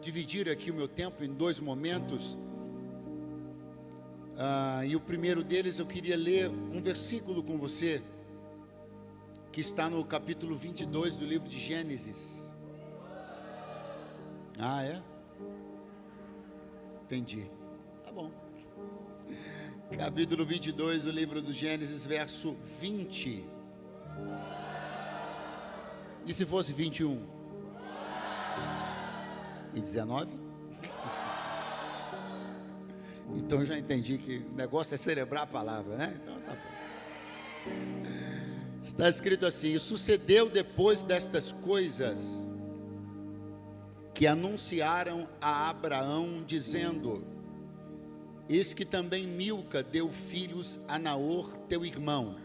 dividir aqui o meu tempo em dois momentos. E o primeiro deles eu queria ler um versículo com você, que está no capítulo 22 do livro de Gênesis. É? Entendi. Tá bom. Capítulo 22 do livro do Gênesis, verso 20. E se fosse 21? E 19? Então eu já entendi que o negócio é celebrar a palavra, né? Então tá bom. Está escrito assim: e sucedeu depois destas coisas que anunciaram a Abraão, dizendo: eis que também Milca deu filhos a Naor, teu irmão.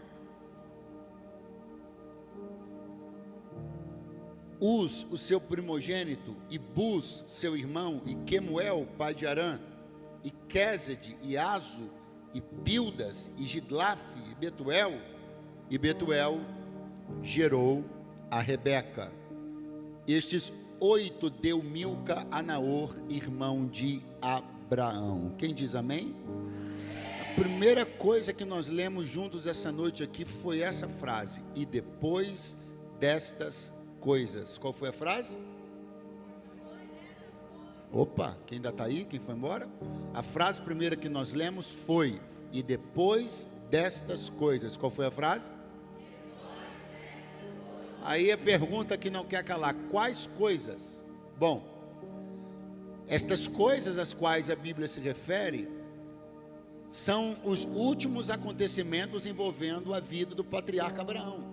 Uz, o seu primogênito, e Buz, seu irmão, e Quemuel, pai de Arã, e Quésede, e Azo, e Pildas, e Gidlaf, e Betuel gerou a Rebeca. Estes 8 deu Milca a Naor, irmão de Abraão. Quem diz amém? A primeira coisa que nós lemos juntos essa noite aqui foi essa frase: e depois destas coisas. Qual foi a frase? Opa, quem ainda está aí? Quem foi embora? A frase primeira que nós lemos foi: e depois destas coisas. Qual foi a frase? Aí a pergunta que não quer calar: quais coisas? Bom, estas coisas às quais a Bíblia se refere são os últimos acontecimentos envolvendo a vida do patriarca Abraão.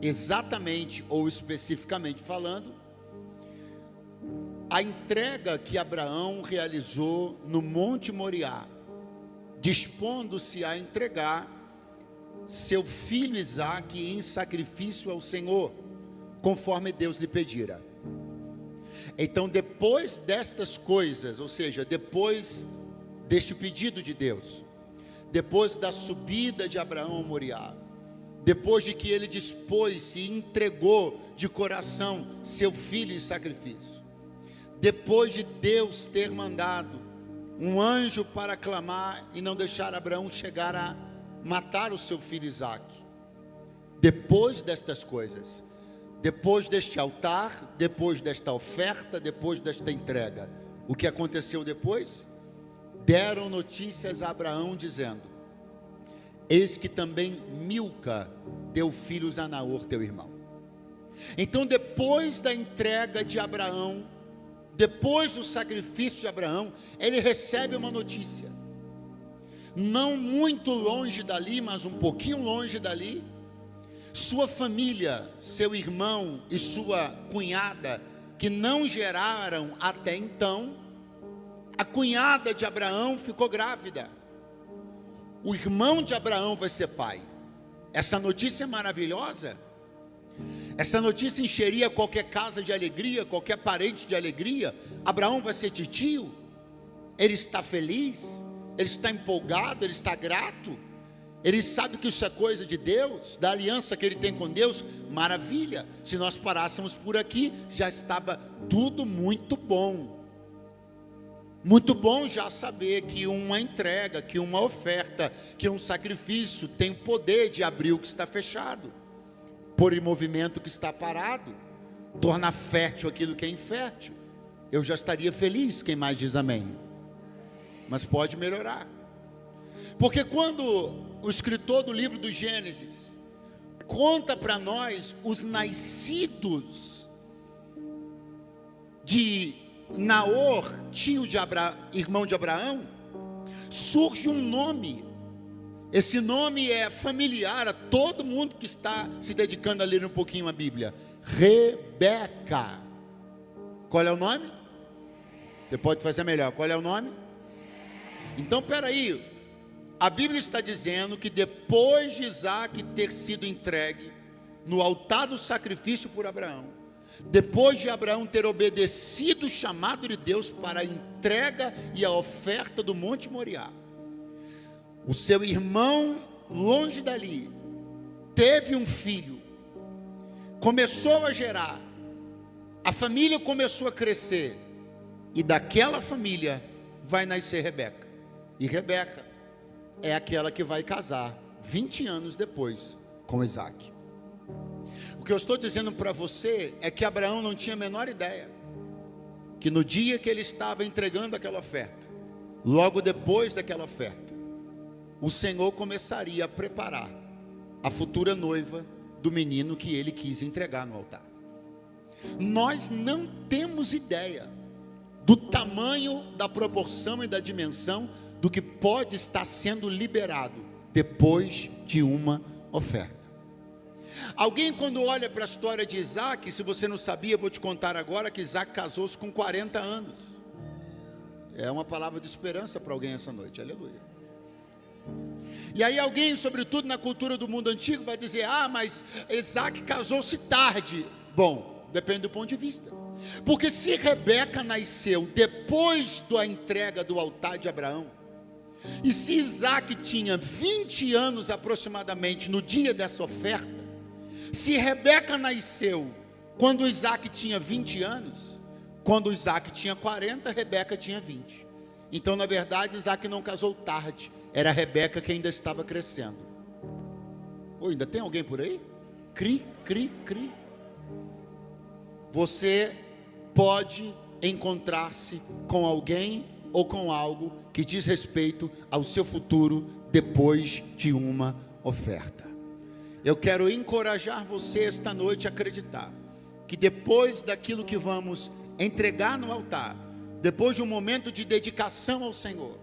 Exatamente ou especificamente falando, a entrega que Abraão realizou no Monte Moriá, dispondo-se a entregar seu filho Isaque em sacrifício ao Senhor, conforme Deus lhe pedira. Então, depois destas coisas, ou seja, depois deste pedido de Deus, depois da subida de Abraão ao Moriá, depois de que ele dispôs-se e entregou de coração seu filho em sacrifício, depois de Deus ter mandado um anjo para clamar e não deixar Abraão chegar a matar o seu filho Isaque, depois destas coisas, depois deste altar, depois desta oferta, depois desta entrega, o que aconteceu depois? Deram notícias a Abraão dizendo: eis que também Milca deu filhos a Naor, teu irmão. Então, depois da entrega de Abraão, depois do sacrifício de Abraão, ele recebe uma notícia. Não muito longe dali, mas um pouquinho longe dali, sua família, seu irmão e sua cunhada, que não geraram até então, a cunhada de Abraão ficou grávida. O irmão de Abraão vai ser pai. Essa notícia é maravilhosa. Essa notícia encheria qualquer casa de alegria, qualquer parente de alegria. Abraão vai ser titio. Ele está feliz, ele está empolgado, ele está grato. Ele sabe que isso é coisa de Deus, da aliança que ele tem com Deus. Maravilha. Se nós parássemos por aqui, já estava tudo muito bom. Muito bom já saber que uma entrega, que uma oferta, que um sacrifício tem o poder de abrir o que está fechado, pôr em movimento o que está parado, tornar fértil aquilo que é infértil. Eu já estaria feliz. Quem mais diz amém? Mas pode melhorar, porque quando o escritor do livro do Gênesis conta para nós os nascidos de Naor, tio de irmão de Abraão, surge um nome. Esse nome é familiar a todo mundo que está se dedicando a ler um pouquinho a Bíblia: Rebeca. Qual é o nome? Você pode fazer melhor. Qual é o nome? Então, peraí, a Bíblia está dizendo que depois de Isaque ter sido entregue no altar do sacrifício por Abraão, depois de Abraão ter obedecido o chamado de Deus para a entrega e a oferta do Monte Moriá, o seu irmão, longe dali, teve um filho, começou a gerar, A família começou a crescer, e daquela família vai nascer Rebeca. E Rebeca é aquela que vai casar 20 anos depois com Isaac. O que eu estou dizendo para você é que Abraão não tinha a menor ideia que no dia que ele estava entregando aquela oferta, logo depois daquela oferta, o Senhor começaria a preparar a futura noiva do menino que ele quis entregar no altar. Nós não temos ideia do tamanho, da proporção e da dimensão do que pode estar sendo liberado depois de uma oferta. Alguém, quando olha para a história de Isaac, se você não sabia, eu vou te contar agora que Isaac casou-se com 40 anos. É uma palavra de esperança para alguém essa noite, aleluia. E aí alguém, sobretudo na cultura do mundo antigo, vai dizer: ah, mas Isaac casou-se tarde. Bom, depende do ponto de vista. Porque se Rebeca nasceu depois da entrega do altar de Abraão, e se Isaac tinha 20 anos aproximadamente no dia dessa oferta, se Rebeca nasceu quando Isaac tinha 20 anos, quando Isaac tinha 40, Rebeca tinha 20. Então, na verdade, Isaac não casou tarde, era Rebeca que ainda estava crescendo. Ou ainda tem alguém por aí? Cri. Você pode encontrar-se com alguém ou com algo que diz respeito ao seu futuro depois de uma oferta. Eu quero encorajar você esta noite a acreditar que depois daquilo que vamos entregar no altar, depois de um momento de dedicação ao Senhor,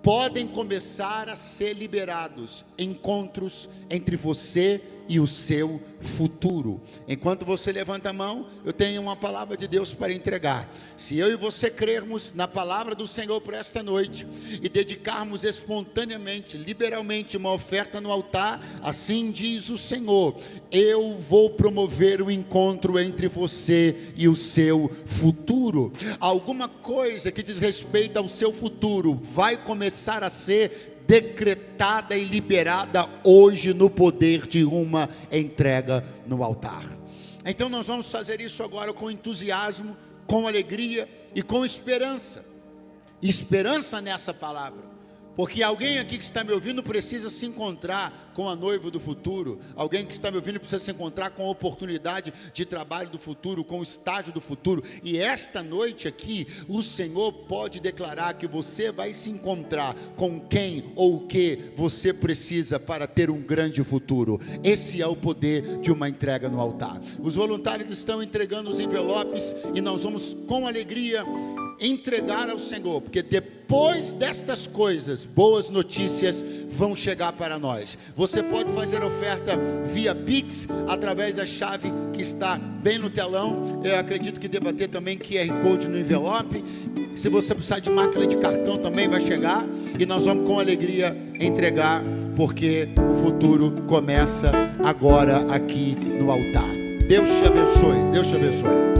podem começar a ser liberados encontros entre você e o seu futuro. Enquanto você levanta a mão, eu tenho uma palavra de Deus para entregar. Se eu e você crermos na palavra do Senhor por esta noite e dedicarmos espontaneamente, liberalmente uma oferta no altar, assim diz o Senhor: eu vou promover o encontro entre você e o seu futuro. Alguma coisa que diz respeito ao seu futuro vai começar a ser decretada e liberada hoje no poder de uma entrega no altar. Então nós vamos fazer isso agora com entusiasmo, com alegria e com esperança. Esperança nessa palavra, porque alguém aqui que está me ouvindo precisa se encontrar com a noiva do futuro. Alguém que está me ouvindo precisa se encontrar com a oportunidade de trabalho do futuro, com o estágio do futuro. E esta noite aqui, o Senhor pode declarar que você vai se encontrar com quem ou o que você precisa para ter um grande futuro. Esse é o poder de uma entrega no altar. Os voluntários estão entregando os envelopes e nós vamos com alegria entregar ao Senhor, porque depois destas coisas, boas notícias vão chegar para nós. Você pode fazer oferta via Pix, através da chave que está bem no telão. Eu acredito que deva ter também QR Code no envelope. Se você precisar de máquina de cartão também vai chegar, e nós vamos com alegria entregar, porque o futuro começa agora aqui no altar. Deus te abençoe, Deus te abençoe.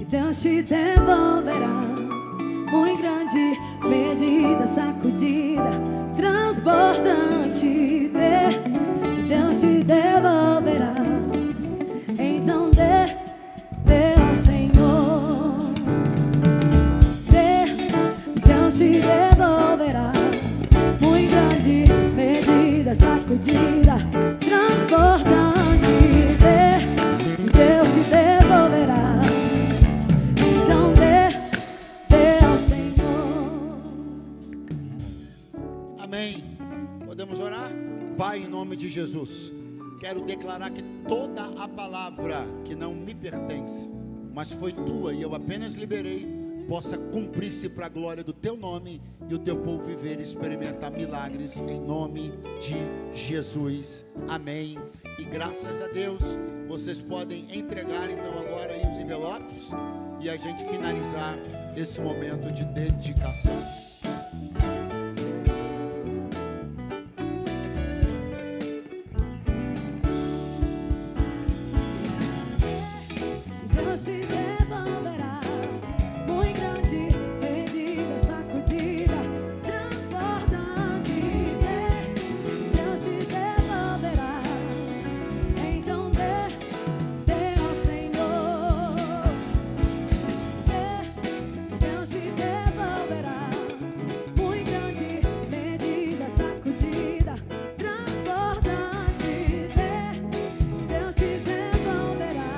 Deus te devolverá, muito grande, medida, sacudida, transbordante. Deus te devolverá, então dê ao Senhor. Deus te devolverá, muito grande, medida, sacudida, transbordante. Deus te devolverá, Pai, em nome de Jesus, quero declarar que toda a palavra que não me pertence, mas foi tua e eu apenas liberei, possa cumprir-se para a glória do teu nome e o teu povo viver e experimentar milagres em nome de Jesus. Amém. E graças a Deus, vocês podem entregar então agora aí os envelopes e a gente finalizar esse momento de dedicação. Deus te devolverá, muito grande, medida, sacudida, transbordante. Deus te devolverá, então dê ao Senhor. Deus te devolverá, muito grande, medida, sacudida, transbordante. Deus te devolverá.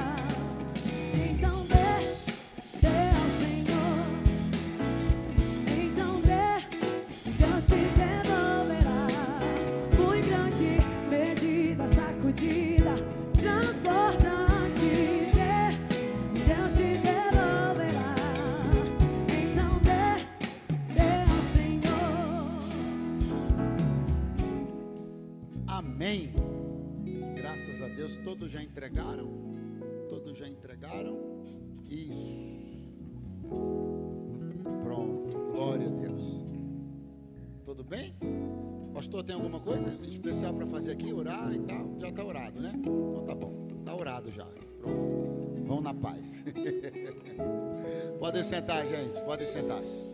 Então dê ao Senhor. Então Deus te devolverá. Muito grande, medida, sacudida, transbordante. Deus te devolverá. Então dê ao Senhor. Amém. Graças a Deus, todos já entregaram. Todos já entregaram. Isso. Pronto. Glória a Deus. Tudo bem? Pastor, tem alguma coisa especial para fazer aqui? Orar e tal? Já está orado, né? Então tá bom. Está orado já. Pronto. Vão na paz. Podem sentar, gente. Podem sentar-se.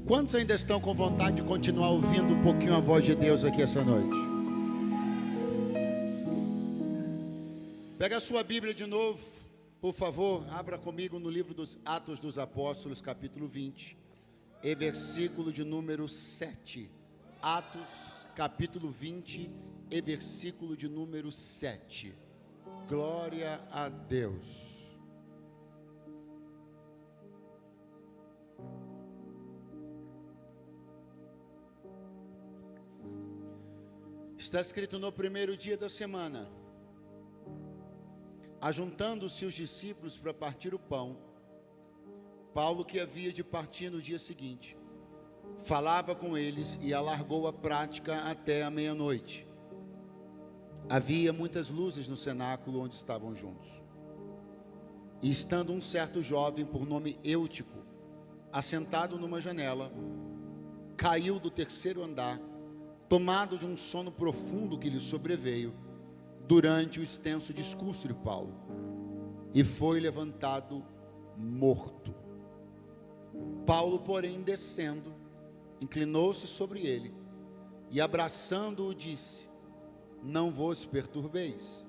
Quantos ainda estão com vontade de continuar ouvindo um pouquinho a voz de Deus aqui essa noite? Pega a sua Bíblia de novo, por favor, abra comigo no livro dos Atos dos Apóstolos, capítulo 20, e versículo de número 7. Atos, capítulo 20, e versículo de número 7. Glória a Deus. Está escrito: no primeiro dia da semana, ajuntando-se os discípulos para partir o pão, Paulo, que havia de partir no dia seguinte, falava com eles e alargou a prática até a meia-noite. Havia muitas luzes no cenáculo onde estavam juntos. E estando um certo jovem por nome Eutico, assentado numa janela, caiu do terceiro andar, tomado de um sono profundo que lhe sobreveio durante o extenso discurso de Paulo, e foi levantado morto. Paulo, porém, descendo, inclinou-se sobre ele e, abraçando-o, disse: não vos perturbeis,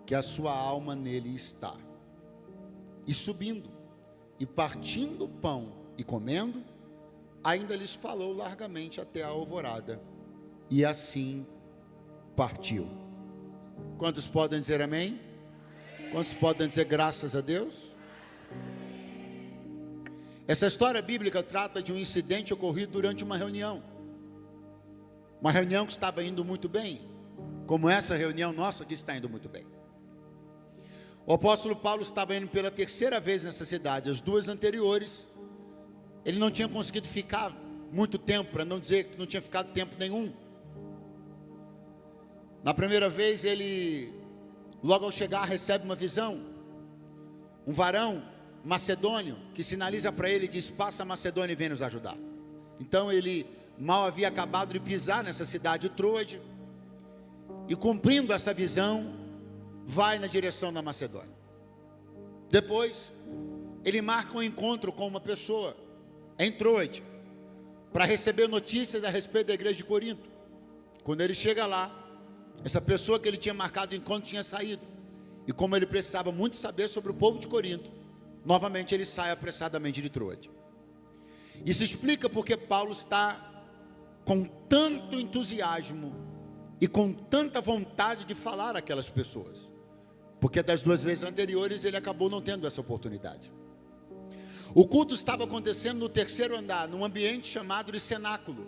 que a sua alma nele está. E subindo, e partindo o pão e comendo, ainda lhes falou largamente até a alvorada, e assim partiu. Quantos podem dizer amém? Quantos podem dizer graças a Deus? Essa história bíblica trata de um incidente ocorrido durante uma reunião. Uma reunião que estava indo muito bem, como essa reunião nossa que está indo muito bem. O apóstolo Paulo estava indo pela terceira vez nessa cidade. As duas anteriores, ele não tinha conseguido ficar muito tempo, para não dizer que não tinha ficado tempo nenhum. Na primeira vez, ele, logo ao chegar, recebe uma visão. Um varão macedônio que sinaliza para ele e diz: passa a Macedônia e vem nos ajudar. Então ele mal havia acabado de pisar nessa cidade de Troade, e cumprindo essa visão, vai na direção da Macedônia. Depois, ele marca um encontro com uma pessoa em Troade, para receber notícias a respeito da igreja de Corinto. Quando ele chega lá, essa pessoa que ele tinha marcado o encontro tinha saído, e como ele precisava muito saber sobre o povo de Corinto, novamente ele sai apressadamente de Troade. Isso explica porque Paulo está com tanto entusiasmo e com tanta vontade de falar àquelas pessoas, porque das duas vezes anteriores ele acabou não tendo essa oportunidade. O culto estava acontecendo no terceiro andar, num ambiente chamado de cenáculo.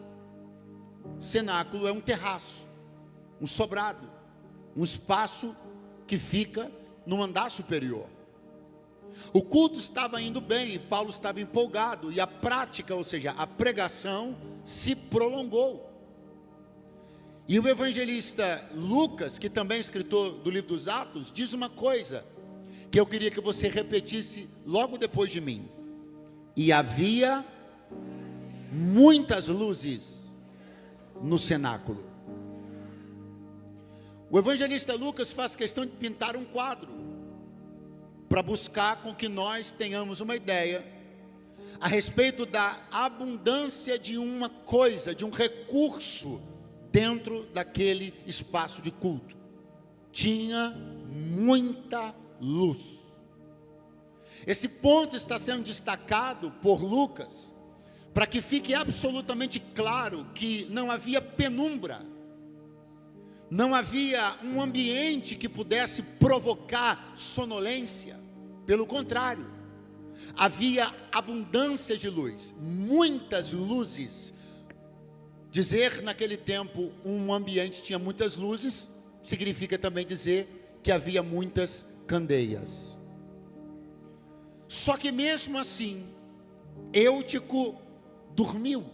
Cenáculo é um terraço. um sobrado, um espaço que fica no andar superior. O culto estava indo bem, e Paulo estava empolgado, e a prática, ou seja, a pregação, se prolongou. E o evangelista Lucas, que também é escritor do livro dos Atos, diz uma coisa que eu queria que você repetisse logo depois de mim. E havia muitas luzes no cenáculo. O evangelista Lucas faz questão de pintar um quadro para buscar com que nós tenhamos uma ideia a respeito da abundância de uma coisa, de um recurso dentro daquele espaço de culto. Tinha muita luz. Esse ponto está sendo destacado por Lucas para que fique absolutamente claro que não havia penumbra, não havia um ambiente que pudesse provocar sonolência. Pelo contrário, havia abundância de luz, muitas luzes. Dizer naquele tempo um ambiente tinha muitas luzes, significa também dizer que havia muitas candeias. Só que mesmo assim, Eutico dormiu,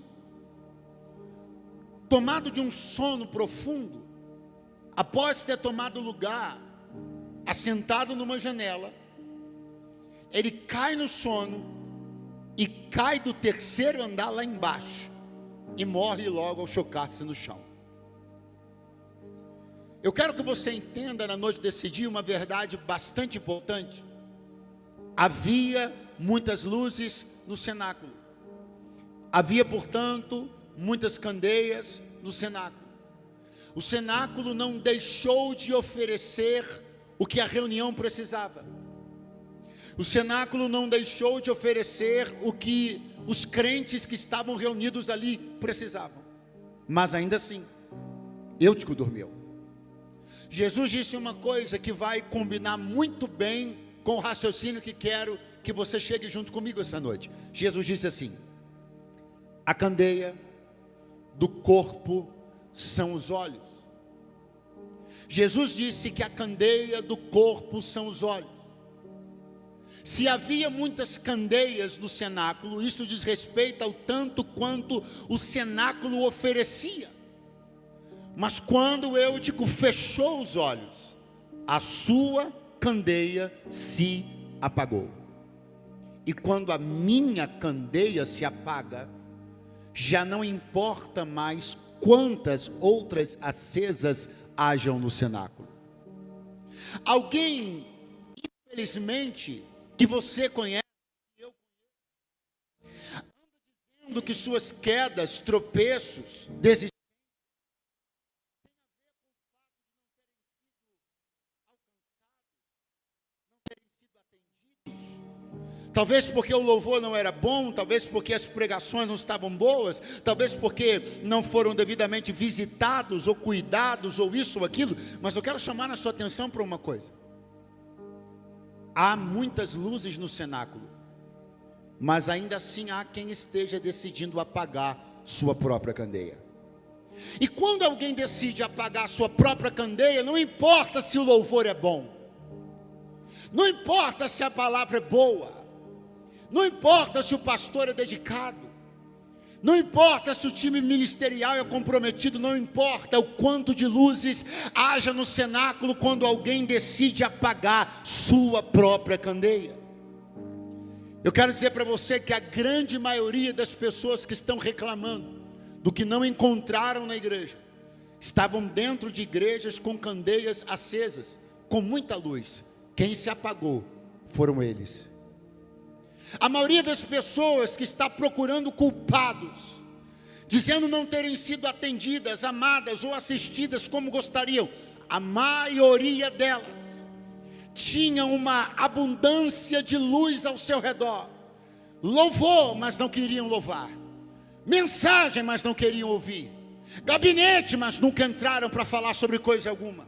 tomado de um sono profundo. Após ter tomado lugar, assentado numa janela, ele cai no sono e cai do terceiro andar lá embaixo e morre logo ao chocar-se no chão. Eu quero que você entenda na noite desse dia uma verdade bastante importante. Havia muitas luzes no cenáculo. Havia, portanto, muitas candeias no cenáculo. O cenáculo não deixou de oferecer o que a reunião precisava. O cenáculo não deixou de oferecer o que os crentes que estavam reunidos ali precisavam. Mas ainda assim, Eutico dormiu. Jesus disse uma coisa que vai combinar muito bem com o raciocínio que quero que você chegue junto comigo essa noite. Jesus disse assim: a candeia do corpo são os olhos. Jesus disse que a candeia do corpo são os olhos. Se havia muitas candeias no cenáculo, isso diz respeito ao tanto quanto o cenáculo oferecia. Mas quando Eutico fechou os olhos, a sua candeia se apagou. E quando a minha candeia se apaga, já não importa mais quantas outras acesas hajam no cenáculo. Alguém, infelizmente, que você conhece, eu conheço, anda dizendo que suas quedas, tropeços, desistências, talvez porque o louvor não era bom, talvez porque as pregações não estavam boas, talvez porque não foram devidamente visitados ou cuidados, ou isso ou aquilo. Mas eu quero chamar a sua atenção para uma coisa. Há muitas luzes no cenáculo, mas ainda assim há quem esteja decidindo apagar sua própria candeia. E quando alguém decide apagar sua própria candeia, não importa se o louvor é bom, não importa se a palavra é boa, não importa se o pastor é dedicado, não importa se o time ministerial é comprometido, não importa o quanto de luzes haja no cenáculo quando alguém decide apagar sua própria candeia. Eu quero dizer para você que a grande maioria das pessoas que estão reclamando do que não encontraram na igreja, estavam dentro de igrejas com candeias acesas, com muita luz. Quem se apagou foram eles. A maioria das pessoas que está procurando culpados, dizendo não terem sido atendidas, amadas ou assistidas como gostariam, a maioria delas tinha uma abundância de luz ao seu redor, louvor, mas não queriam louvar, mensagem, mas não queriam ouvir, gabinete, mas nunca entraram para falar sobre coisa alguma.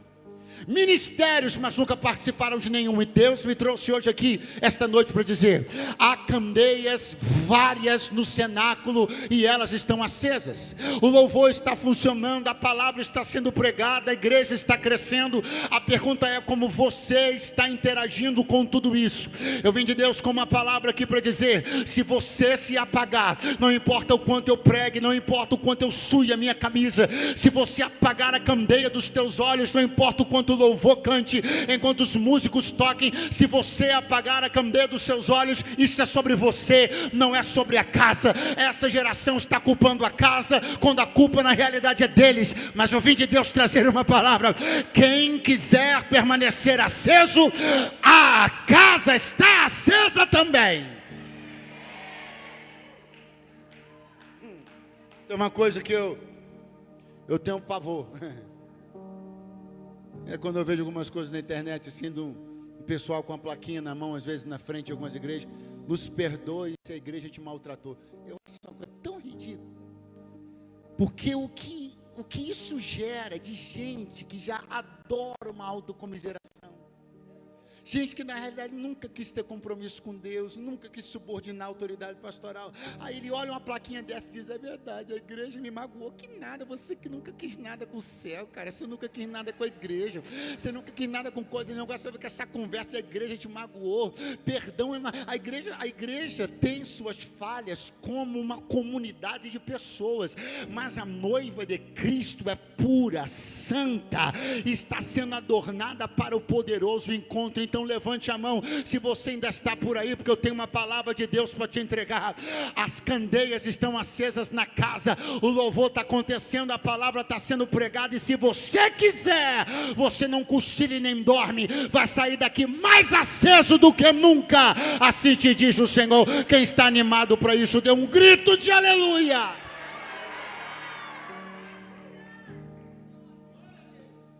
ministérios, mas nunca participaram de nenhum. E Deus me trouxe hoje aqui, esta noite, para dizer: há candeias várias no cenáculo e elas estão acesas. O louvor está funcionando, a palavra está sendo pregada, a igreja está crescendo. A pergunta é como você está interagindo com tudo isso. Eu vim de Deus com uma palavra aqui para dizer: se você se apagar, não importa o quanto eu pregue, não importa o quanto eu sue a minha camisa, se você apagar a candeia dos teus olhos, não importa o quanto o louvor cante, enquanto os músicos toquem, se você apagar a candeia dos seus olhos, isso é sobre você, não é sobre a casa. Essa geração está culpando a casa, quando a culpa na realidade é deles. Mas eu vim de Deus trazer uma palavra: quem quiser permanecer aceso, a casa está acesa também. Tem uma coisa que eu tenho um pavor. É quando eu vejo algumas coisas na internet, assim, de um pessoal com a plaquinha na mão, às vezes na frente de algumas igrejas: nos perdoe se a igreja te maltratou. Eu acho isso uma coisa tão ridícula, porque o que isso gera de gente que já adora uma autocomiseração, gente que na realidade nunca quis ter compromisso com Deus, nunca quis subordinar a autoridade pastoral. Aí ele olha uma plaquinha dessa e diz: é verdade, a igreja me magoou. Que nada, você que nunca quis nada com o céu, cara, você nunca quis nada com a igreja, você nunca quis nada com coisa nenhuma, você vê que essa conversa da igreja te magoou. Perdão, a igreja tem suas falhas como uma comunidade de pessoas, mas a noiva de Cristo é pura, santa, está sendo adornada para o poderoso encontro. Então levante a mão se você ainda está por aí, porque eu tenho uma palavra de Deus para te entregar. As candeias estão acesas na casa, o louvor está acontecendo, a palavra está sendo pregada, e se você quiser, você não cochile nem dorme, vai sair daqui mais aceso do que nunca, assim te diz o Senhor. Quem está animado para isso, dê um grito de aleluia.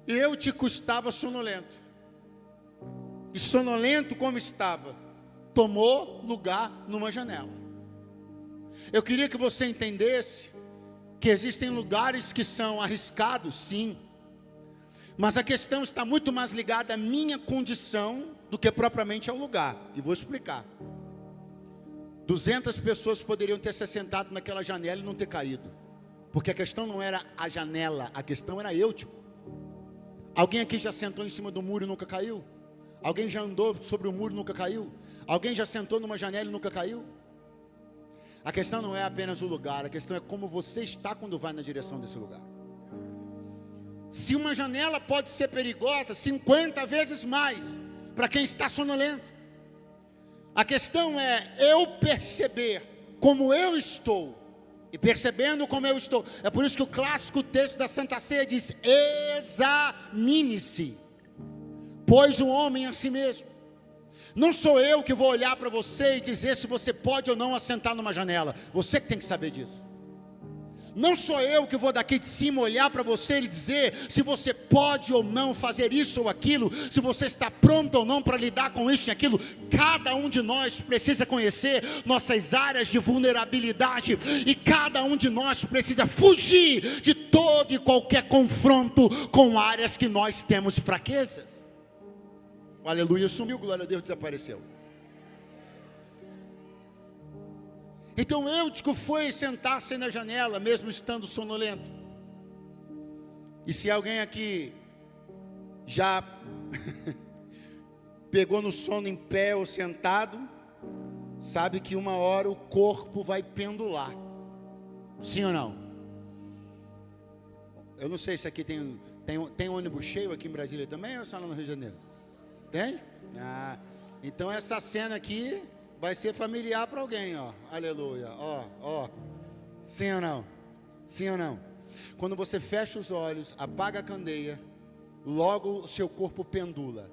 Eu te custava sonolento, e sonolento como estava, tomou lugar numa janela. Eu queria que você entendesse que existem lugares que são arriscados, sim, mas a questão está muito mais ligada à minha condição do que propriamente ao lugar, e vou explicar. 200 pessoas poderiam ter se sentado naquela janela e não ter caído, porque a questão não era a janela, a questão era eu, tipo. Alguém aqui já sentou em cima do muro e nunca caiu? Alguém já andou sobre o muro e nunca caiu? Alguém já sentou numa janela e nunca caiu? A questão não é apenas o lugar, a questão é como você está quando vai na direção desse lugar. Se uma janela pode ser perigosa, 50 vezes mais para quem está sonolento. A questão é eu perceber como eu estou, e percebendo como eu estou. É por isso que o clássico texto da Santa Ceia diz: examine-se, pois o homem a si mesmo. Não sou eu que vou olhar para você e dizer se você pode ou não assentar numa janela. Você que tem que saber disso. Não sou eu que vou daqui de cima olhar para você e dizer se você pode ou não fazer isso ou aquilo, se você está pronto ou não para lidar com isso e aquilo. Cada um de nós precisa conhecer nossas áreas de vulnerabilidade, e cada um de nós precisa fugir de todo e qualquer confronto com áreas que nós temos fraquezas. O aleluia sumiu, glória a Deus desapareceu. Então Eutico foi sentar-se na janela, mesmo estando sonolento. E se alguém aqui já pegou no sono em pé ou sentado, sabe que uma hora o corpo vai pendular. Sim ou não? Eu não sei se aqui tem ônibus cheio aqui em Brasília também, ou só lá no Rio de Janeiro? Tem? Então essa cena aqui vai ser familiar para alguém, ó. Aleluia. Ó. Sim ou não? Sim ou não? Quando você fecha os olhos, apaga a candeia, logo o seu corpo pendula.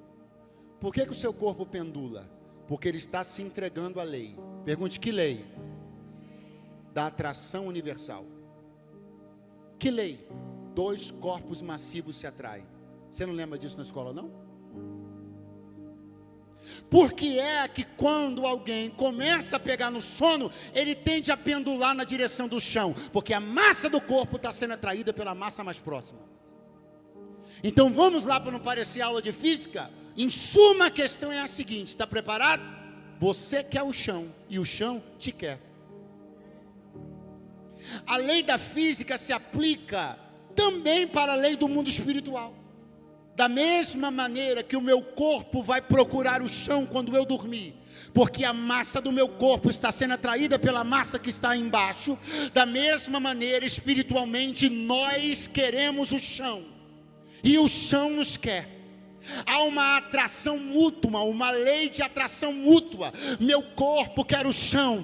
Por que o seu corpo pendula? Porque ele está se entregando à lei. Pergunte: que lei? Da atração universal. Que lei? 2 corpos massivos se atraem. Você não lembra disso na escola, não? Por que é que quando alguém começa a pegar no sono, ele tende a pendular na direção do chão? Porque a massa do corpo está sendo atraída pela massa mais próxima. Então vamos lá para não parecer aula de física. Em suma, a questão é a seguinte: está preparado? Você quer o chão e o chão te quer. A lei da física se aplica também para a lei do mundo espiritual. Da mesma maneira que o meu corpo vai procurar o chão quando eu dormir, porque a massa do meu corpo está sendo atraída pela massa que está embaixo, da mesma maneira, espiritualmente, nós queremos o chão, e o chão nos quer. Há uma atração mútua, uma lei de atração mútua. Meu corpo quer o chão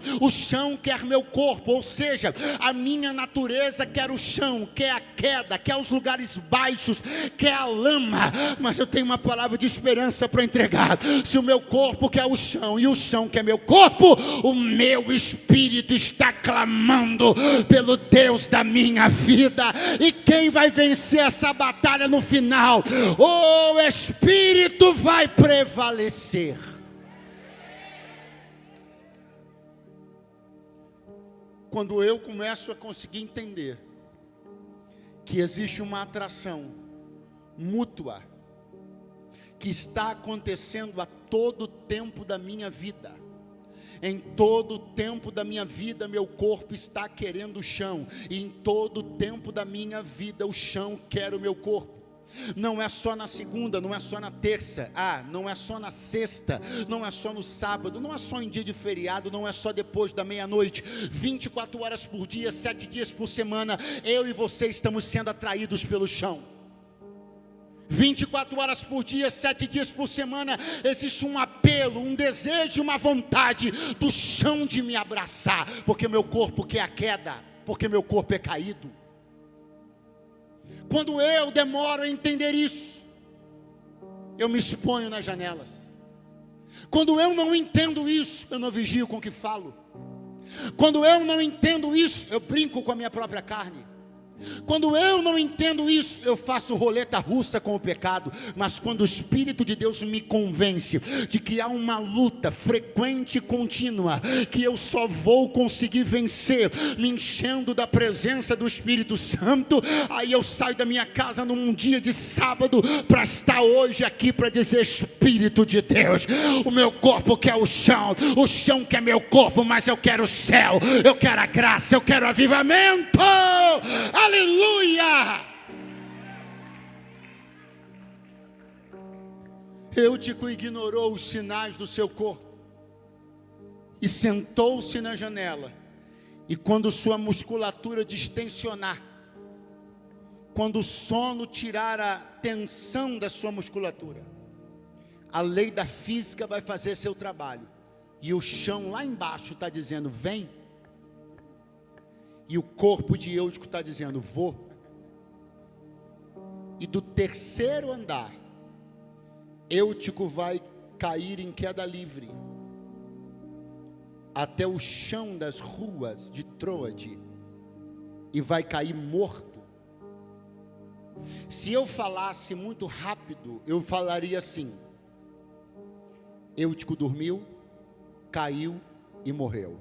quer meu corpo. Ou seja, a minha natureza quer o chão, quer a queda, quer os lugares baixos, quer a lama. Mas eu tenho uma palavra de esperança para entregar. Se o meu corpo quer o chão e o chão quer meu corpo, o meu espírito está clamando pelo Deus da minha vida. E quem vai vencer essa batalha no final? O Espírito vai prevalecer. Quando eu começo a conseguir entender que existe uma atração mútua que está acontecendo a todo tempo da minha vida. Em todo o tempo da minha vida, meu corpo está querendo o chão, e em todo o tempo da minha vida, o chão quer o meu corpo. Não é só na segunda, não é só na terça, não é só na sexta, não é só no sábado, não é só em dia de feriado, não é só depois da meia-noite. 24 horas por dia, 7 dias por semana, eu e você estamos sendo atraídos pelo chão. 24 horas por dia, 7 dias por semana, existe um apelo, um desejo, uma vontade do chão de me abraçar, porque meu corpo quer a queda, porque meu corpo é caído. Quando eu demoro a entender isso, eu me exponho nas janelas. Quando eu não entendo isso, eu não vigio com o que falo. Quando eu não entendo isso, eu brinco com a minha própria carne. Quando eu não entendo isso, eu faço roleta russa com o pecado. Mas quando o Espírito de Deus me convence de que há uma luta frequente e contínua, que eu só vou conseguir vencer me enchendo da presença do Espírito Santo, aí eu saio da minha casa num dia de sábado para estar hoje aqui para dizer: Espírito de Deus, o meu corpo quer o chão quer meu corpo, mas eu quero o céu, eu quero a graça, eu quero avivamento. Aleluia! Eutico ignorou os sinais do seu corpo e sentou-se na janela. E quando sua musculatura distensionar, quando o sono tirar a tensão da sua musculatura, a lei da física vai fazer seu trabalho. E o chão lá embaixo está dizendo: vem. E o corpo de Eutico está dizendo: vou. E do terceiro andar, Eutico vai cair em queda livre até o chão das ruas de Troade e vai cair morto. Se eu falasse muito rápido, eu falaria assim: Eutico dormiu, caiu e morreu.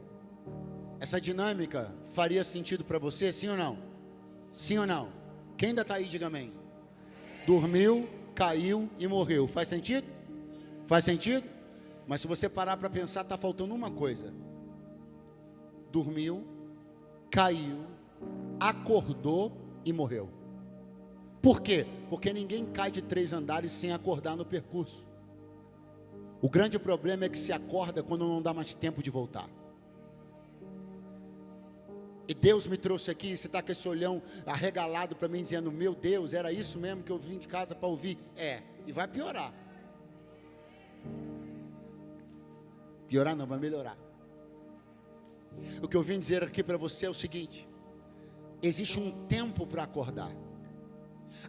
Essa dinâmica faria sentido para você, sim ou não? Sim ou não? Quem ainda está aí, diga amém. Dormiu, caiu e morreu. Faz sentido? Faz sentido? Mas se você parar para pensar, está faltando uma coisa. Dormiu, caiu, acordou e morreu. Por quê? Porque ninguém cai de 3 andares sem acordar no percurso. O grande problema é que se acorda quando não dá mais tempo de voltar. E Deus me trouxe aqui, você está com esse olhão arregalado para mim, dizendo: meu Deus, era isso mesmo que eu vim de casa para ouvir? E vai piorar. Piorar não, vai melhorar. O que eu vim dizer aqui para você é o seguinte: existe um tempo para acordar.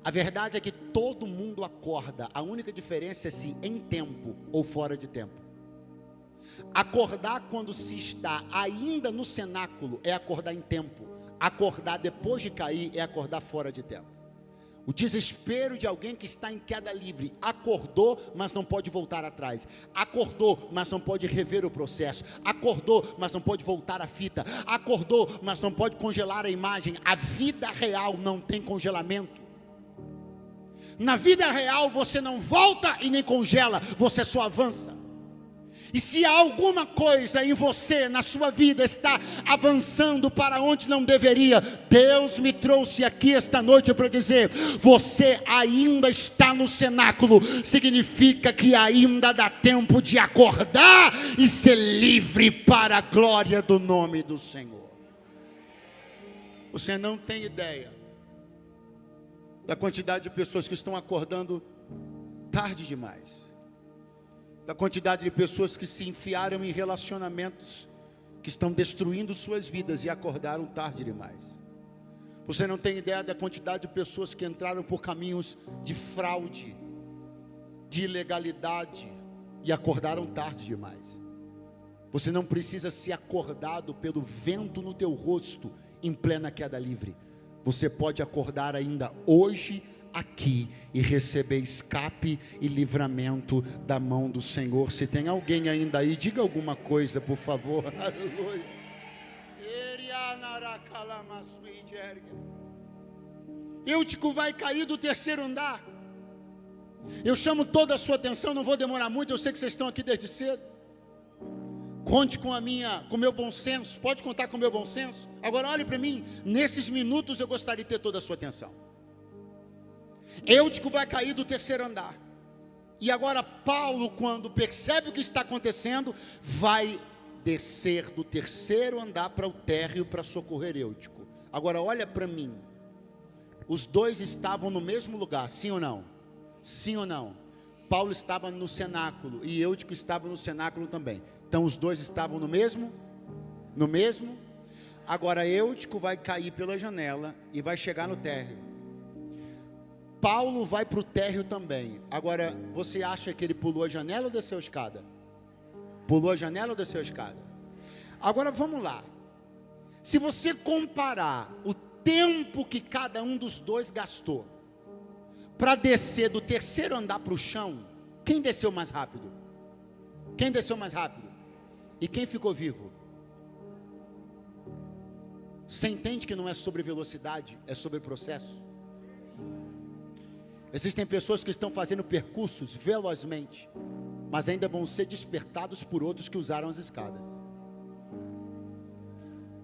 A verdade é que todo mundo acorda, a única diferença é se em tempo ou fora de tempo. Acordar quando se está ainda no cenáculo é acordar em tempo. Acordar depois de cair é acordar fora de tempo. O desespero de alguém que está em queda livre: acordou, mas não pode voltar atrás. Acordou, mas não pode rever o processo. Acordou, mas não pode voltar a fita. Acordou, mas não pode congelar a imagem. A vida real não tem congelamento. Na vida real você não volta e nem congela, você só avança. E se alguma coisa em você, na sua vida, está avançando para onde não deveria, Deus me trouxe aqui esta noite para dizer: você ainda está no cenáculo, significa que ainda dá tempo de acordar e ser livre para a glória do nome do Senhor. Você não tem ideia da quantidade de pessoas que estão acordando tarde demais. Da quantidade de pessoas que se enfiaram em relacionamentos que estão destruindo suas vidas e acordaram tarde demais. Você não tem ideia da quantidade de pessoas que entraram por caminhos de fraude, de ilegalidade e acordaram tarde demais. Você não precisa ser acordado pelo vento no teu rosto em plena queda livre. Você pode acordar ainda hoje aqui e receber escape e livramento da mão do Senhor. Se tem alguém ainda aí, diga alguma coisa, por favor. Aleluia. Eutico vai cair do terceiro andar. Eu chamo toda a sua atenção, não vou demorar muito, eu sei que vocês estão aqui desde cedo. Conte com o meu bom senso, pode contar com o meu bom senso. Agora olhe para mim, nesses minutos eu gostaria de ter toda a sua atenção. Eutico vai cair do terceiro andar. E agora Paulo, quando percebe o que está acontecendo, vai descer do terceiro andar para o térreo para socorrer Eutico. Agora olha para mim. Os dois estavam no mesmo lugar, sim ou não? Sim ou não? Paulo estava no cenáculo e Eutico estava no cenáculo também. Então os dois estavam no mesmo? No mesmo? Agora Eutico vai cair pela janela e vai chegar no térreo. Paulo vai para o térreo também. Agora, você acha que ele pulou a janela ou desceu a escada? Pulou a janela ou desceu a escada? Agora vamos lá. Se você comparar o tempo que cada um dos dois gastou para descer do terceiro andar para o chão, quem desceu mais rápido? Quem desceu mais rápido? E quem ficou vivo? Você entende que não é sobre velocidade, é sobre processo? Existem pessoas que estão fazendo percursos velozmente, mas ainda vão ser despertados por outros que usaram as escadas.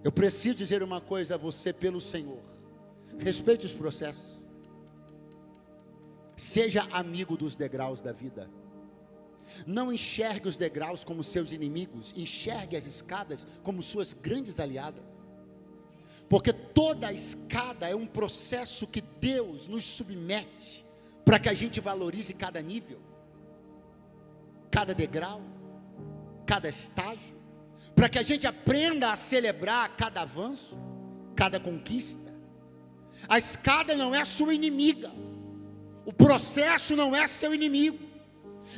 Eu preciso dizer uma coisa a você pelo Senhor: respeite os processos. Seja amigo dos degraus da vida. Não enxergue os degraus como seus inimigos, enxergue as escadas como suas grandes aliadas. Porque toda a escada é um processo que Deus nos submete para que a gente valorize cada nível, cada degrau, cada estágio, para que a gente aprenda a celebrar cada avanço, cada conquista. A escada não é sua inimiga, o processo não é seu inimigo,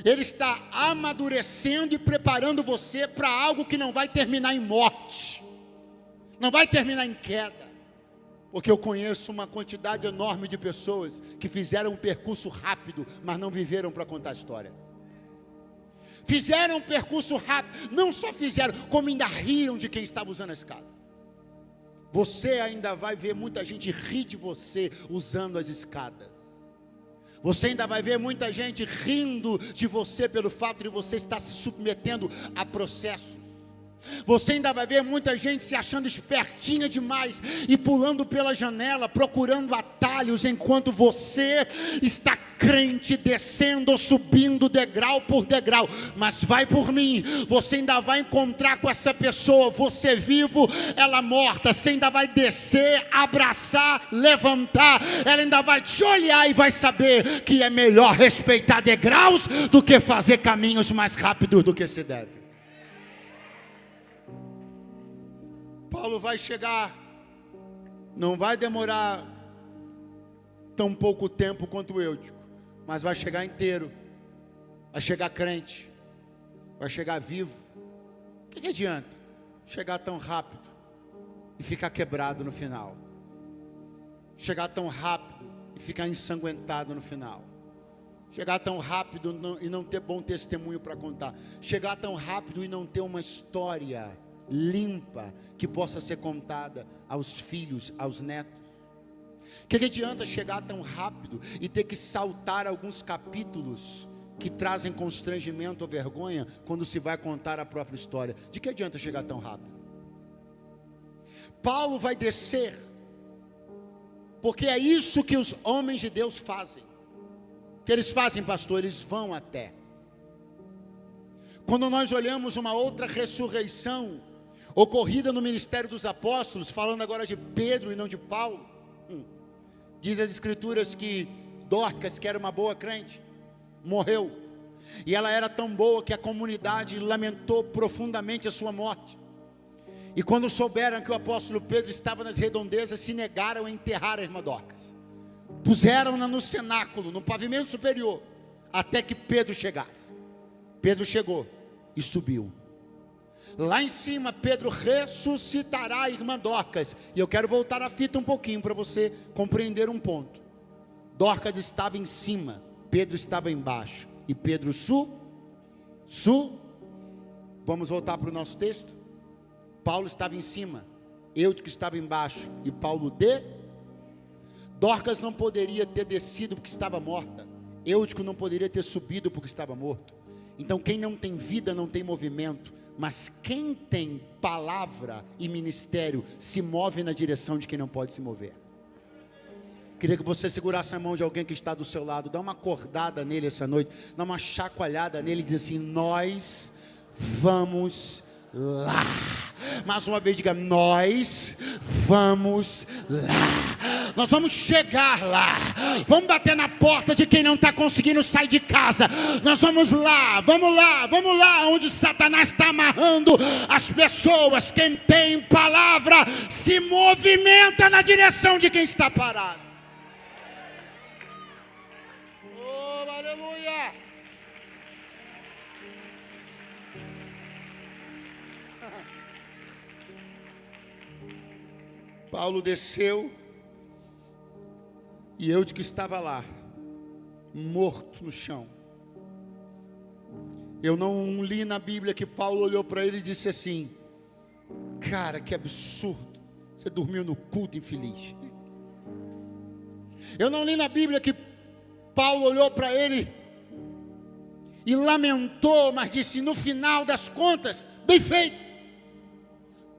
ele está amadurecendo e preparando você para algo que não vai terminar em morte, não vai terminar em queda. Porque eu conheço uma quantidade enorme de pessoas que fizeram um percurso rápido, mas não viveram para contar a história. Fizeram um percurso rápido, não só fizeram, como ainda riram de quem estava usando a escada. Você ainda vai ver muita gente rir de você usando as escadas. Você ainda vai ver muita gente rindo de você pelo fato de você estar se submetendo a processos. Você ainda vai ver muita gente se achando espertinha demais e pulando pela janela, procurando atalhos, enquanto você está crente, descendo ou subindo degrau por degrau. Mas vai por mim, você ainda vai encontrar com essa pessoa, você vivo, ela morta. Você ainda vai descer, abraçar, levantar. Ela ainda vai te olhar e vai saber que é melhor respeitar degraus do que fazer caminhos mais rápidos do que se deve. Paulo vai chegar, não vai demorar tão pouco tempo quanto o Eutico, mas vai chegar inteiro, vai chegar crente, vai chegar vivo. O que adianta chegar tão rápido e ficar quebrado no final? Chegar tão rápido e ficar ensanguentado no final? Chegar tão rápido e não ter bom testemunho para contar? Chegar tão rápido e não ter uma história limpa que possa ser contada aos filhos, aos netos? O que adianta chegar tão rápido e ter que saltar alguns capítulos que trazem constrangimento ou vergonha quando se vai contar a própria história? De que adianta chegar tão rápido? Paulo vai descer, porque é isso que os homens de Deus fazem. O que eles fazem, pastor? Eles vão até. Quando nós olhamos uma outra ressurreição ocorrida no ministério dos apóstolos, falando agora de Pedro e não de Paulo, diz as escrituras que Dorcas, que era uma boa crente, morreu, e ela era tão boa que a comunidade lamentou profundamente a sua morte. E quando souberam que o apóstolo Pedro estava nas redondezas, se negaram a enterrar a irmã Dorcas. Puseram-na no cenáculo, no pavimento superior, até que Pedro chegasse. Pedro chegou e subiu. Lá em cima, Pedro ressuscitará a irmã Dorcas. E eu quero voltar a fita um pouquinho para você compreender um ponto. Dorcas estava em cima, Pedro estava embaixo. E Pedro Vamos voltar para o nosso texto. Paulo estava em cima, Eutico estava embaixo e Paulo Dorcas não poderia ter descido porque estava morta. Eutico não poderia ter subido porque estava morto. Então quem não tem vida não tem movimento, mas quem tem palavra e ministério se move na direção de quem não pode se mover. Queria que você segurasse a mão de alguém que está do seu lado, dá uma acordada nele essa noite, dá uma chacoalhada nele e diz assim: nós vamos lá. Mais uma vez diga: nós vamos lá. Nós vamos chegar lá. Vamos bater na porta de quem não está conseguindo sair de casa. Nós vamos lá, vamos lá, vamos lá. Onde Satanás está amarrando as pessoas. Quem tem palavra se movimenta na direção de quem está parado. Oh, aleluia. Paulo desceu, e Eutico estava lá, morto no chão. Eu não li na Bíblia que Paulo olhou para ele e disse assim: cara, que absurdo, você dormiu no culto, infeliz. Eu não li na Bíblia que Paulo olhou para ele e lamentou, mas disse: no final das contas, bem feito.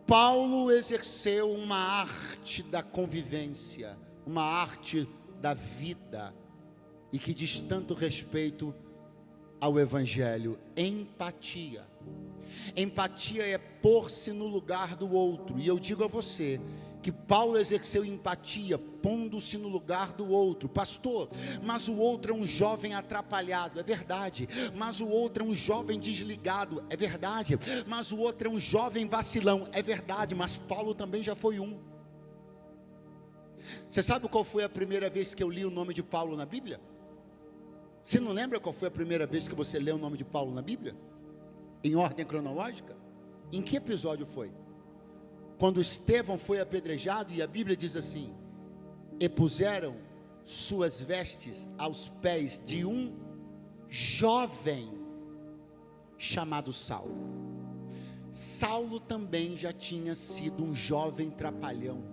Paulo exerceu uma arte da convivência, uma arte da vida, e que diz tanto respeito ao Evangelho: empatia. Empatia é pôr-se no lugar do outro, e eu digo a você que Paulo exerceu empatia, pondo-se no lugar do outro. Pastor, mas o outro é um jovem atrapalhado, é verdade. Mas o outro é um jovem desligado, é verdade. Mas o outro é um jovem vacilão, é verdade. Mas Paulo também já foi um. Você sabe qual foi a primeira vez que eu li o nome de Paulo na Bíblia? Você não lembra qual foi a primeira vez que você leu o nome de Paulo na Bíblia? Em ordem cronológica? Em que episódio foi? Quando Estevão foi apedrejado, e a Bíblia diz assim: e puseram suas vestes aos pés de um jovem chamado Saulo. Saulo também já tinha sido um jovem trapalhão.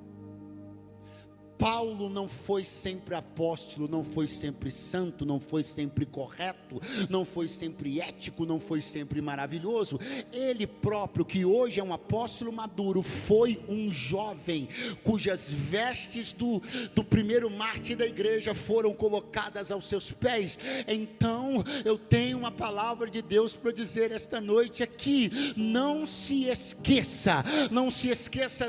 Paulo não foi sempre apóstolo, não foi sempre santo, não foi sempre correto, não foi sempre ético, não foi sempre maravilhoso. Ele próprio, que hoje é um apóstolo maduro, foi um jovem cujas vestes do primeiro mártir da igreja foram colocadas aos seus pés. Então eu tenho uma palavra de Deus para dizer esta noite aqui: não se esqueça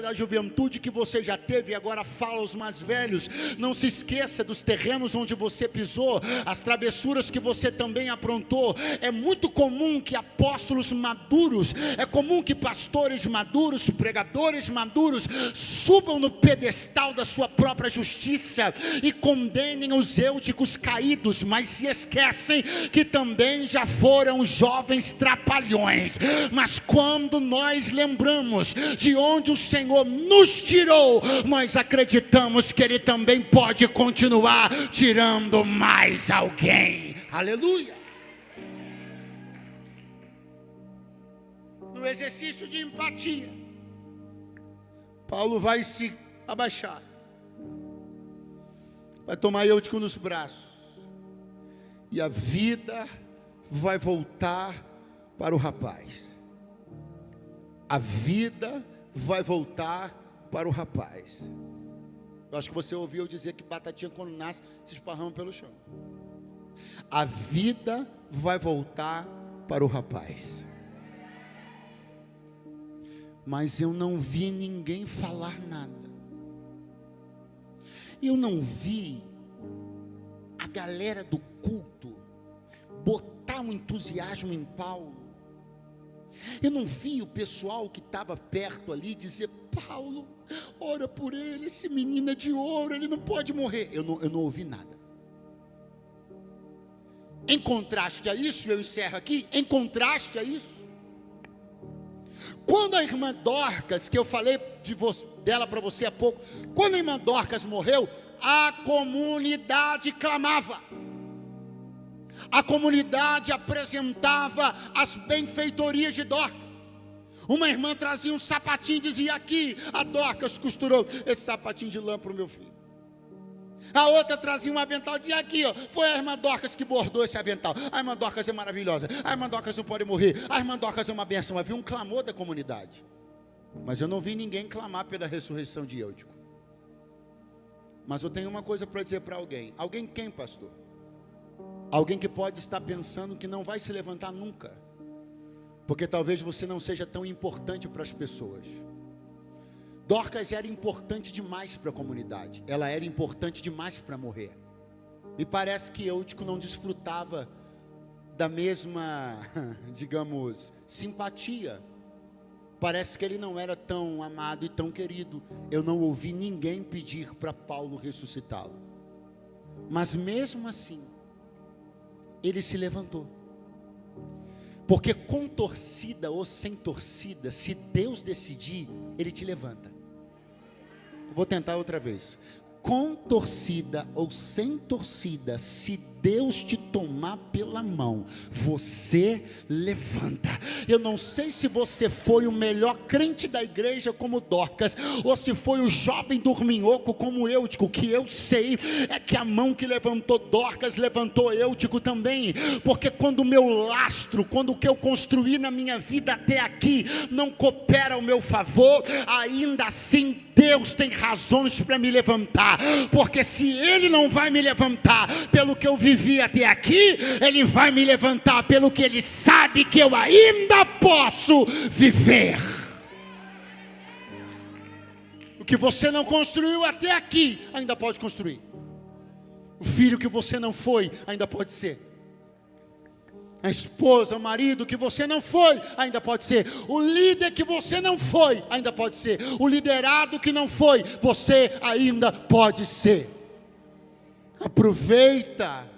da juventude que você já teve, e agora fala aos mais velhos. Não se esqueça dos terrenos onde você pisou, as travessuras que você também aprontou. É muito comum que apóstolos maduros, é comum que pastores maduros, pregadores maduros subam no pedestal da sua própria justiça e condenem os eúticos caídos, mas se esquecem que também já foram jovens trapalhões. Mas quando nós lembramos de onde o Senhor nos tirou, nós acreditamos que Ele também pode continuar tirando mais alguém. Aleluia. No exercício de empatia, Paulo vai se abaixar. vai tomar Eutico nos braços, e a vida vai voltar para o rapaz. A vida vai voltar para o rapaz. Eu acho que você ouviu dizer que batatinha quando nasce se esparrama pelo chão. A vida vai voltar para o rapaz. Mas eu não vi ninguém falar nada. Eu não vi a galera do culto botar um entusiasmo em Paulo. Eu não vi o pessoal que estava perto ali dizer: Paulo, ora por ele, esse menino é de ouro, ele não pode morrer. Eu não ouvi nada. Em contraste a isso, eu encerro aqui, em contraste a isso, quando a irmã Dorcas, que eu falei dela para você há pouco, quando a irmã Dorcas morreu, a comunidade clamava. A comunidade apresentava as benfeitorias de Dorcas. Uma irmã trazia um sapatinho e dizia: aqui, a Dorcas costurou esse sapatinho de lã para o meu filho. A outra trazia um avental e dizia: aqui, ó, foi a irmã Dorcas que bordou esse avental. A irmã Dorcas é maravilhosa, a irmã Dorcas não pode morrer, a irmã Dorcas é uma benção. Havia um clamor da comunidade, mas eu não vi ninguém clamar pela ressurreição de Eutico. Mas eu tenho uma coisa para dizer para alguém. Alguém quem, pastor? Alguém que pode estar pensando que não vai se levantar nunca, porque talvez você não seja tão importante para as pessoas. Dorcas era importante demais para a comunidade, ela era importante demais para morrer. Me parece que Eutico não desfrutava da mesma, digamos, simpatia. Parece que ele não era tão amado e tão querido. Eu não ouvi ninguém pedir para Paulo ressuscitá-lo. Mas mesmo assim, ele se levantou. Porque com torcida ou sem torcida, se Deus decidir, Ele te levanta. Vou tentar outra vez. Com torcida ou sem torcida, se Deus te tomar pela mão, você levanta. Eu não sei se você foi o melhor crente da igreja como Dorcas, ou se foi o jovem dorminhoco como Eutico. O que eu sei é que a mão que levantou Dorcas, levantou Eutico também. Porque quando o meu lastro, quando o que eu construí na minha vida até aqui não coopera ao meu favor, ainda assim Deus tem razões para me levantar. Porque se Ele não vai me levantar pelo que eu vivi até aqui, Ele vai me levantar pelo que Ele sabe que eu ainda posso viver. O que você não construiu até aqui, ainda pode construir. O filho que você não foi, ainda pode ser. A esposa, o marido que você não foi, ainda pode ser. O líder que você não foi, ainda pode ser. O liderado que não foi, você ainda pode ser. Aproveita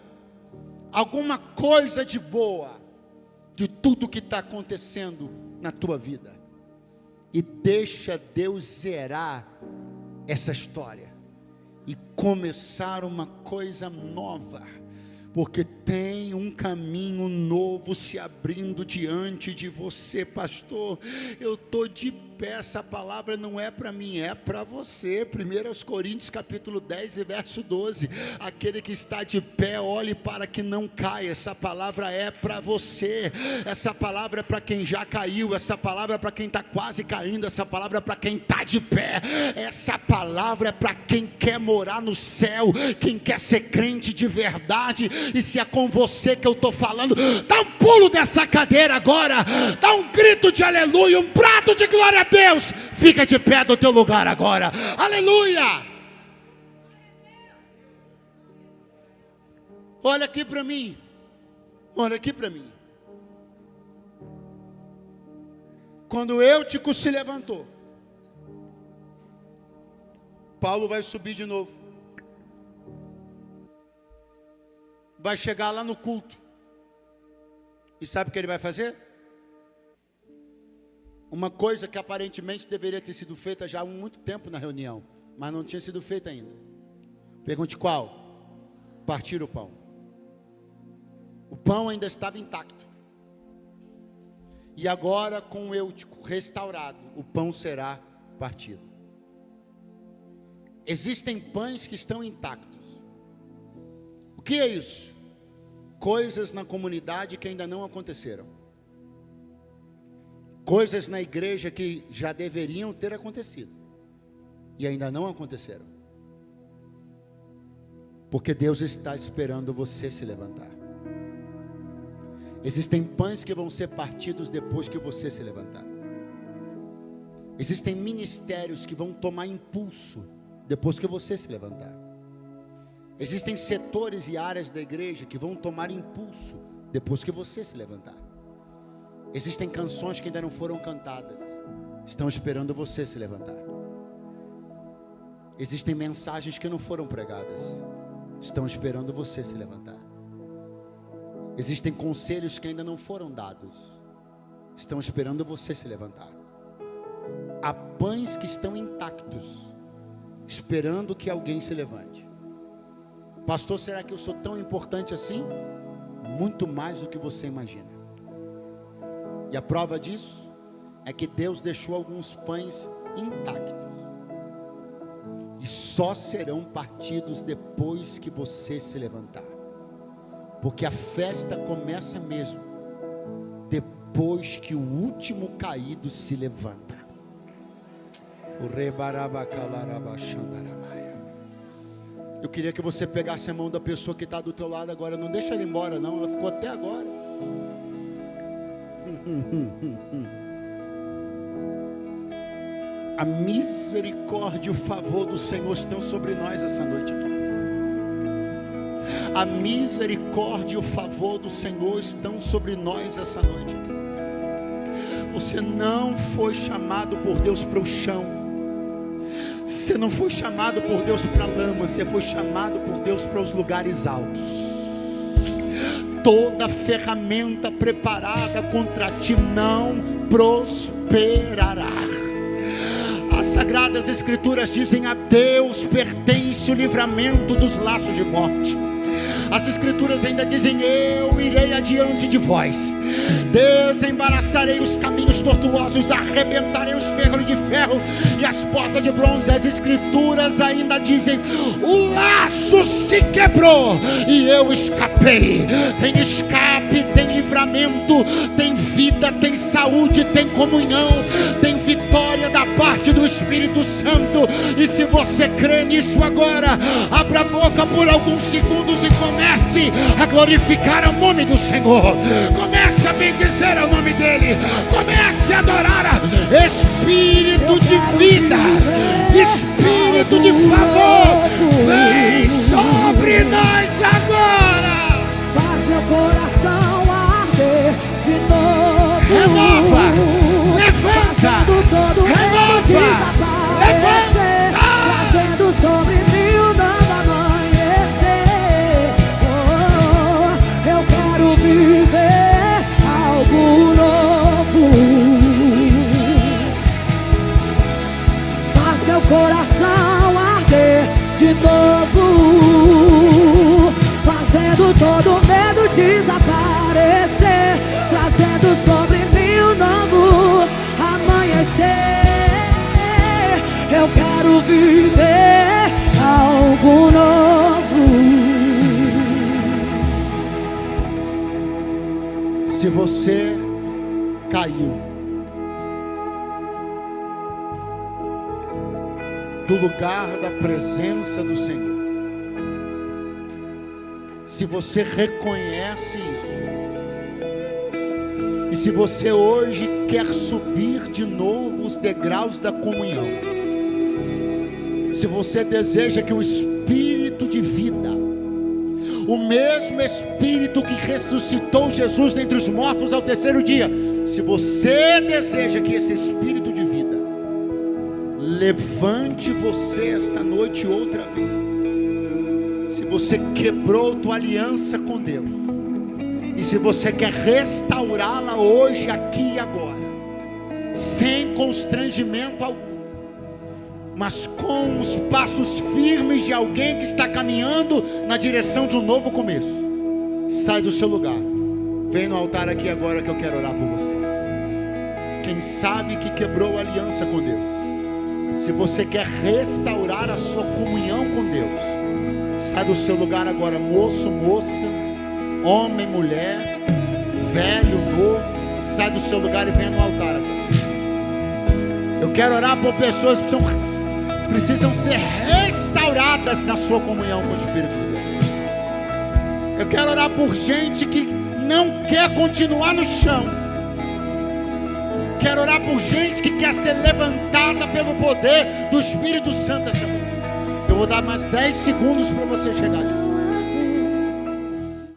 alguma coisa de boa de tudo que está acontecendo na tua vida e deixa Deus zerar essa história e começar uma coisa nova. Porque tem um caminho novo se abrindo diante de você, pastor. Eu estou de pé, essa palavra não é para mim, é para você. 1 Coríntios capítulo 10 e verso 12. Aquele que está de pé, olhe para que não caia. Essa palavra é para você. Essa palavra é para quem já caiu. Essa palavra é para quem está quase caindo. Essa palavra é para quem está de pé. Essa palavra é para quem quer morar no céu, quem quer ser crente de verdade. E se é com você que eu estou falando, dá um pulo dessa cadeira agora, dá um grito de aleluia, um brado de glória a Deus, fica de pé do teu lugar agora, aleluia. Olha aqui para mim, olha aqui para mim. Quando Eutico se levantou, Paulo vai subir de novo. Vai chegar lá no culto. E sabe o que ele vai fazer? Uma coisa que aparentemente deveria ter sido feita já há muito tempo na reunião, mas não tinha sido feita ainda. Pergunte qual? Partir o pão. O pão ainda estava intacto. E agora, com o Eutico restaurado, o pão será partido. Existem pães que estão intactos. que é isso? Coisas na comunidade que ainda não aconteceram. Coisas na igreja que já deveriam ter acontecido e ainda não aconteceram. Porque Deus está esperando você se levantar. Existem pães que vão ser partidos depois que você se levantar. Existem ministérios que vão tomar impulso depois que você se levantar. Existem setores e áreas da igreja que vão tomar impulso depois que você se levantar. Existem canções que ainda não foram cantadas, estão esperando você se levantar. Existem mensagens que não foram pregadas, estão esperando você se levantar. Existem conselhos que ainda não foram dados, estão esperando você se levantar. Há pães que estão intactos, esperando que alguém se levante. Pastor, será que eu sou tão importante assim? Muito mais do que você imagina. E a prova disso é que Deus deixou alguns pães intactos e só serão partidos depois que você se levantar. Porque a festa começa mesmo depois que o último caído se levanta. Eu queria que você pegasse a mão da pessoa que está do teu lado agora. Não deixa ela ir embora não, ela ficou até agora. A misericórdia e o favor do Senhor estão sobre nós essa noite aqui. A misericórdia e o favor do Senhor estão sobre nós essa noite aqui. Você não foi chamado por Deus para o chão. Você não foi chamado por Deus para a lama. Você foi chamado por Deus para os lugares altos. Toda ferramenta preparada contra ti não prosperará. As Sagradas Escrituras dizem: a Deus pertence o livramento dos laços de morte. As Escrituras ainda dizem: eu irei adiante de vós, desembaraçarei os caminhos tortuosos, arrebentarei os ferros de ferro e as portas de bronze. As Escrituras ainda dizem: o laço se quebrou e eu escapei. Tem escape, tem livramento, tem vida, tem saúde, tem comunhão, tem vitória da parte do Espírito Santo. E se você crê nisso agora, abra a boca por alguns segundos e comece a glorificar o nome do Senhor. Comece a bendizer o nome dele. Comece a adorar. Espírito de vida, Espírito de favor, vem sobre nós agora. Faz meu coração arder de novo. Renova, levanta, renova, levanta. Trazendo sobre mim o novo amanhecer. Oh, eu quero viver algo novo. Faz meu coração arder de novo, fazendo todo medo desaparecer, trazendo sobre mim um novo amanhecer. Eu quero viver algo novo. Se você caiu do lugar da presença do Senhor, se você reconhece isso, e se você hoje quer subir de novo os degraus da comunhão, se você deseja que o Espírito de vida, o mesmo Espírito que ressuscitou Jesus dentre os mortos ao terceiro dia, se você deseja que esse Espírito de vida levante você esta noite outra vez, se você quebrou tua aliança com Deus, e se você quer restaurá-la hoje, aqui e agora, sem constrangimento algum, mas com os passos firmes de alguém que está caminhando na direção de um novo começo, sai do seu lugar, vem no altar aqui agora que eu quero orar por você. Quem sabe que quebrou a aliança com Deus, se você quer restaurar a sua comunhão com Deus, Sai do seu lugar agora, moço, moça, homem, mulher, velho, novo. Sai do seu lugar e venha no altar agora. Eu quero orar por pessoas que precisam ser restauradas na sua comunhão com o Espírito de Deus. Eu quero orar por gente que não quer continuar no chão. Quero orar por gente que quer ser levantada pelo poder do Espírito Santo essa noite. Eu vou dar mais 10 segundos para você chegar aqui.